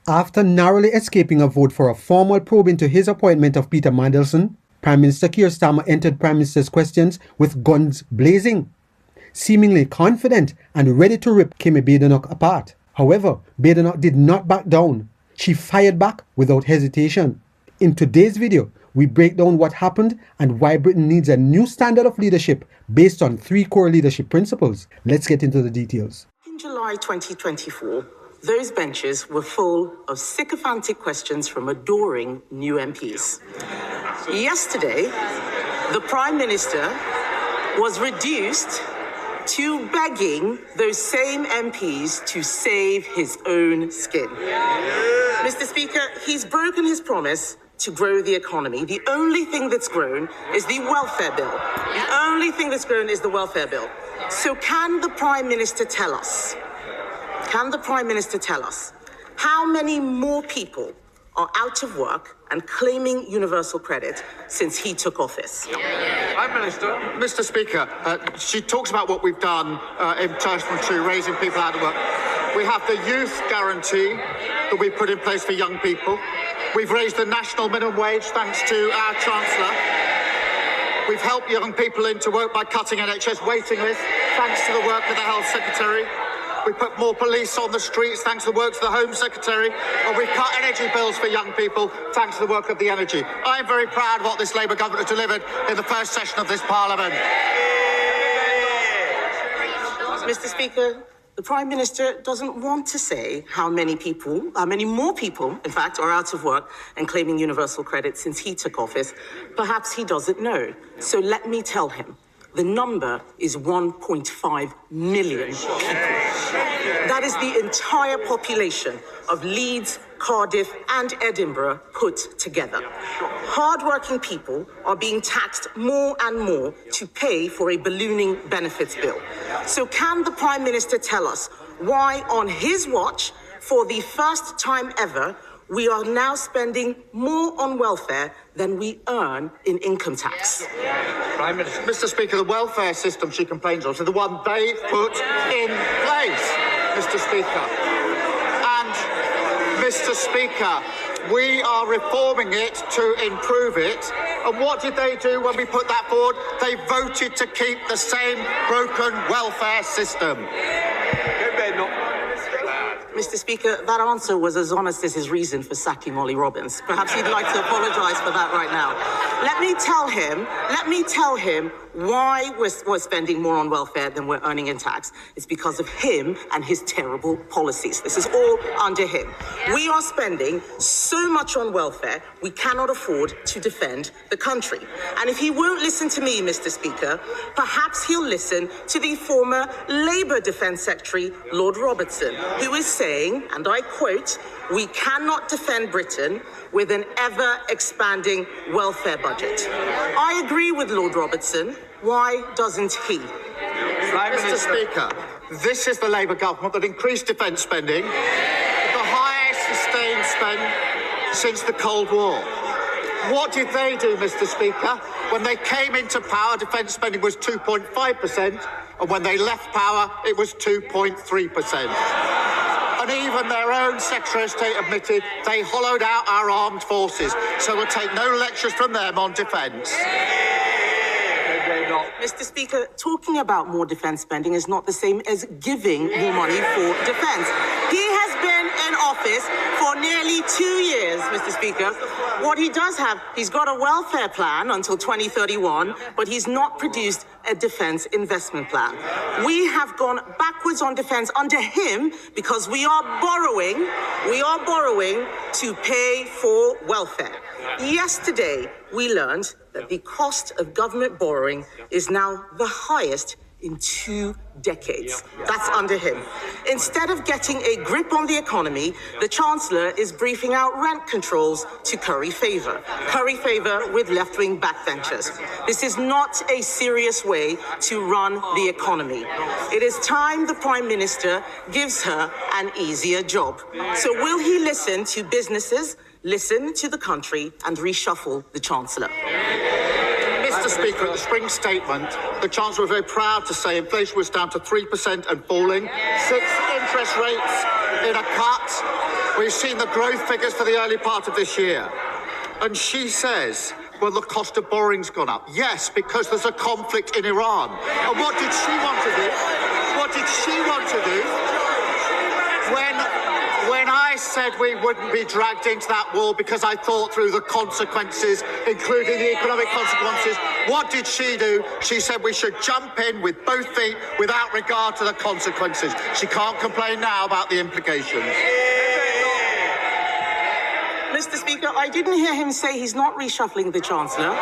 After narrowly escaping a vote for a formal probe into his appointment of Peter Mandelson, Prime Minister Keir Starmer entered Prime Minister's questions with guns blazing, seemingly confident and ready to rip Kemi Badenoch apart. However, Badenoch did not back down. She fired back without hesitation. In today's video, we break down what happened and why Britain needs a new standard of leadership based on 3 core leadership principles. Let's get into the details. In July 2024, those benches were full of sycophantic questions from adoring new MPs. Yesterday, the Prime Minister was reduced to begging those same MPs to save his own skin. Mr. Speaker, he's broken his promise to grow the economy. The only thing that's grown is the welfare bill. The only thing that's grown is the welfare bill. So can the Prime Minister tell us, how many more people are out of work and claiming universal credit since he took office? Prime Minister. Mr. Speaker, she talks about what we've done in relation to raising people out of work. We have the youth guarantee that we put in place for young people. We've raised the national minimum wage thanks to our Chancellor. We've helped young people into work by cutting NHS waiting lists thanks to the work of the Health Secretary. We put more police on the streets thanks to the work of the Home Secretary, and we've cut energy bills for young people thanks to the work of the Energy. I am very proud of what this Labour government has delivered in the first session of this Parliament. Mr. Speaker, the Prime Minister doesn't want to say how many more people, in fact, are out of work and claiming universal credit since he took office. Perhaps he doesn't know. So let me tell him. The number is 1.5 million people. That is the entire population of Leeds, Cardiff, and Edinburgh put together. Hard-working people are being taxed more and more to pay for a ballooning benefits bill. So can the Prime Minister tell us why, on his watch, for the first time ever, we are now spending more on welfare than we earn in income tax? Prime Minister. Mr. Speaker, the welfare system she complains of is the one they put in place, Mr. Speaker. And, Mr. Speaker, we are reforming it to improve it. And what did they do when we put that forward? They voted to keep the same broken welfare system. Mr. Speaker, that answer was as honest as his reason for sacking Ollie Robbins. Perhaps he'd like to apologise for that right now. Let me tell him why we're spending more on welfare than we're earning in tax. It's because of him and his terrible policies. This is all under him. We are spending so much on welfare, we cannot afford to defend the country. And if he won't listen to me, Mr. Speaker, perhaps he'll listen to the former Labour Defence Secretary, Lord Robertson, who is saying, and I quote, "We cannot defend Britain with an ever-expanding welfare budget." I agree with Lord Robertson. Why doesn't he? Mr. Speaker, this is the Labour government that increased defence spending, the highest sustained spend since the Cold War. What did they do, Mr. Speaker? When they came into power, defence spending was 2.5%, and when they left power, it was 2.3%. And even their own Secretary of State admitted they hollowed out our armed forces. So we'll take no lectures from them on defence. Mr. Speaker, talking about more defence spending is not the same as giving more money for defence. He has been in office for nearly 2 years, Mr. Speaker. What he does have, he's got a welfare plan until 2031, but he's not produced a defence investment plan. We have gone backwards on defence under him because we are borrowing to pay for welfare. Yesterday, we learned that the cost of government borrowing is now the highest in 2 decades. That's under him. Instead of getting a grip on the economy, the Chancellor is briefing out rent controls to curry favour with left-wing backbenchers. This is not a serious way to run the economy. It is time the Prime Minister gives her an easier job. So will he listen to businesses, listen to the country, and reshuffle the Chancellor? Mr. Speaker, at the spring statement, the Chancellor was very proud to say inflation was down to 3% and falling, 6 interest rates in a cut, We've seen the growth figures for the early part of this year. And she says, well, the cost of borrowing's gone up. Yes, because there's a conflict in Iran. And what did she want to do? What did she want to do? When I said we wouldn't be dragged into that war because I thought through the consequences, including the economic consequences, what did she do? She said we should jump in with both feet without regard to the consequences. She can't complain now about the implications. Mr. Speaker, I didn't hear him say he's not reshuffling the Chancellor.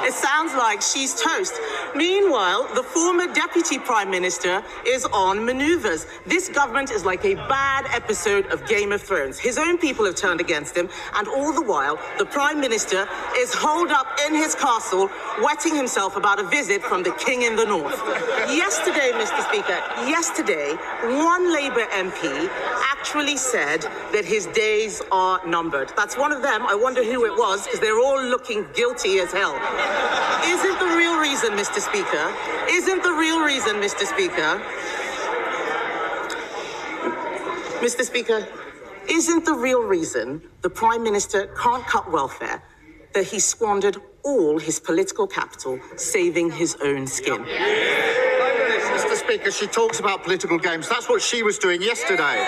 It sounds like she's toast. Meanwhile, the former Deputy Prime Minister is on manoeuvres. This government is like a bad episode of Game of Thrones. His own people have turned against him, and all the while, the Prime Minister is holed up in his castle, wetting himself about a visit from the King in the North. Yesterday, Mr. Speaker, one Labour MP actually said that his days are numbered. That's one of them. I wonder who it was, because they're all looking guilty as hell. Isn't the real reason, Mr. Speaker, isn't the real reason the Prime Minister can't cut welfare that he squandered all his political capital saving his own skin? Mr. Speaker, she talks about political games. That's what she was doing yesterday.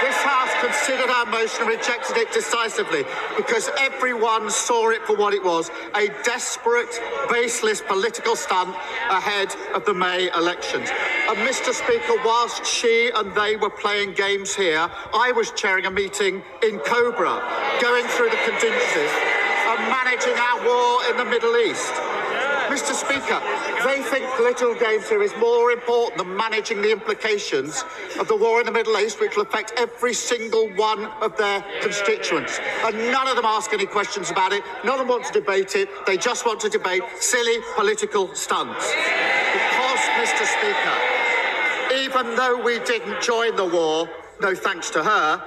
This House considered our motion and rejected it decisively because everyone saw it for what it was, a desperate, baseless political stunt ahead of the May elections. And Mr. Speaker, whilst she and they were playing games here, I was chairing a meeting in Cobra, going through the contingencies and managing our war in the Middle East. Mr. Speaker, they think political games here is more important than managing the implications of the war in the Middle East, which will affect every single one of their constituents. And none of them ask any questions about it. None of them want to debate it. They just want to debate silly political stunts. Because, Mr. Speaker, even though we didn't join the war, no thanks to her,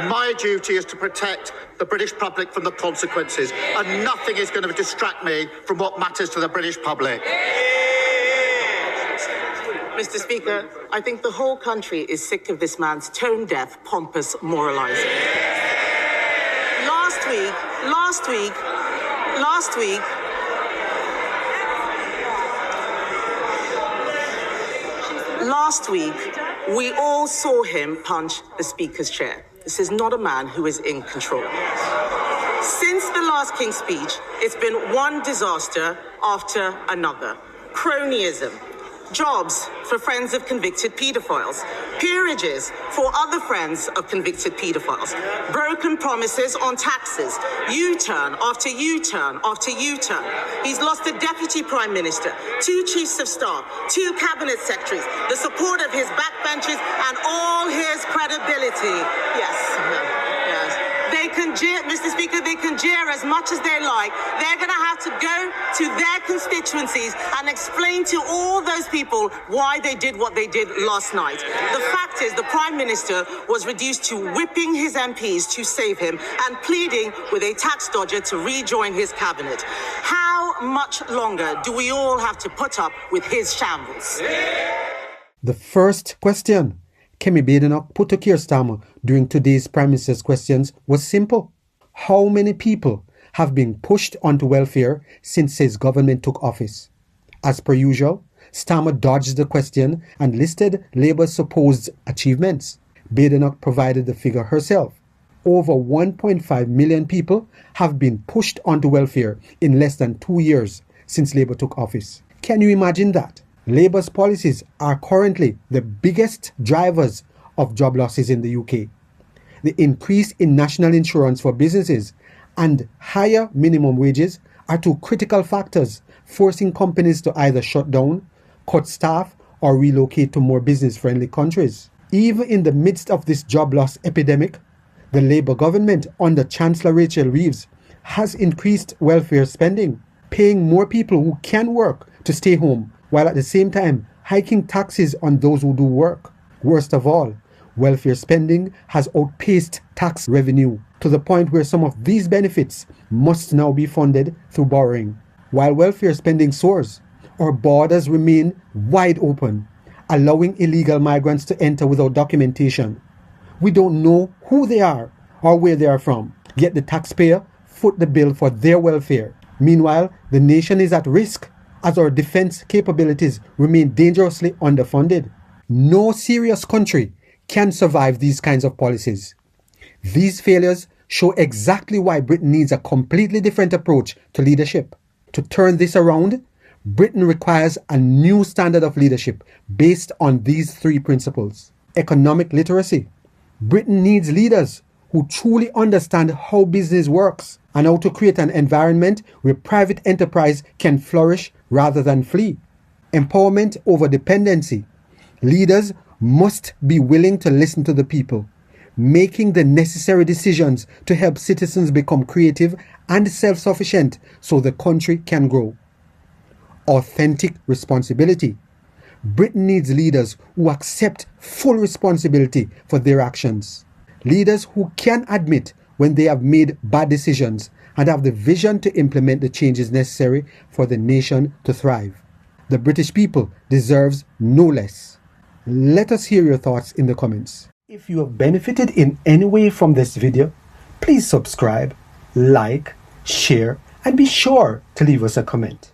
my duty is to protect the British public from the consequences, and nothing is going to distract me from what matters to the British public. Mr. Speaker, I think the whole country is sick of this man's tone-deaf, pompous moralising. Last week, we all saw him punch the Speaker's chair. This is not a man who is in control. Since the last King's speech, it's been one disaster after another. Cronyism, jobs for friends of convicted paedophiles, peerages for other friends of convicted paedophiles, broken promises on taxes, U-turn after U-turn after U-turn. He's lost a deputy prime minister, 2 chiefs of staff, 2 cabinet secretaries, the support of his backbenchers, and all his credibility. Yes. They can jeer, Mr. Speaker, they can jeer as much as they like. They're going to have to go to their constituencies and explain to all those people why they did what they did last night. The fact is, the Prime Minister was reduced to whipping his MPs to save him and pleading with a tax dodger to rejoin his cabinet. How much longer do we all have to put up with his shambles? The first question Kemi Badenoch put to Keir Starmer during today's Prime Minister's questions was simple. How many people have been pushed onto welfare since his government took office? As per usual, Starmer dodged the question and listed Labour's supposed achievements. Badenoch provided the figure herself. Over 1.5 million people have been pushed onto welfare in less than 2 years since Labour took office. Can you imagine that? Labour's policies are currently the biggest drivers of job losses in the UK. The increase in national insurance for businesses and higher minimum wages are 2 critical factors forcing companies to either shut down, cut staff, or relocate to more business-friendly countries. Even in the midst of this job loss epidemic, the Labour government under Chancellor Rachel Reeves has increased welfare spending, paying more people who can work to stay home, while at the same time hiking taxes on those who do work. Worst of all, welfare spending has outpaced tax revenue to the point where some of these benefits must now be funded through borrowing. While welfare spending soars, our borders remain wide open, allowing illegal migrants to enter without documentation. We don't know who they are or where they are from, yet the taxpayer foot the bill for their welfare. Meanwhile, the nation is at risk as our defense capabilities remain dangerously underfunded. No serious country can survive these kinds of policies. These failures show exactly why Britain needs a completely different approach to leadership. To turn this around, Britain requires a new standard of leadership based on these three principles. Economic literacy. Britain needs leaders who truly understand how business works and how to create an environment where private enterprise can flourish rather than flee. Empowerment over dependency. Leaders must be willing to listen to the people, making the necessary decisions to help citizens become creative and self-sufficient so the country can grow. Authentic responsibility. Britain needs leaders who accept full responsibility for their actions. Leaders who can admit when they have made bad decisions and have the vision to implement the changes necessary for the nation to thrive. The British people deserves no less. Let us hear your thoughts in the comments. If you have benefited in any way from this video, please subscribe, like, share, and be sure to leave us a comment.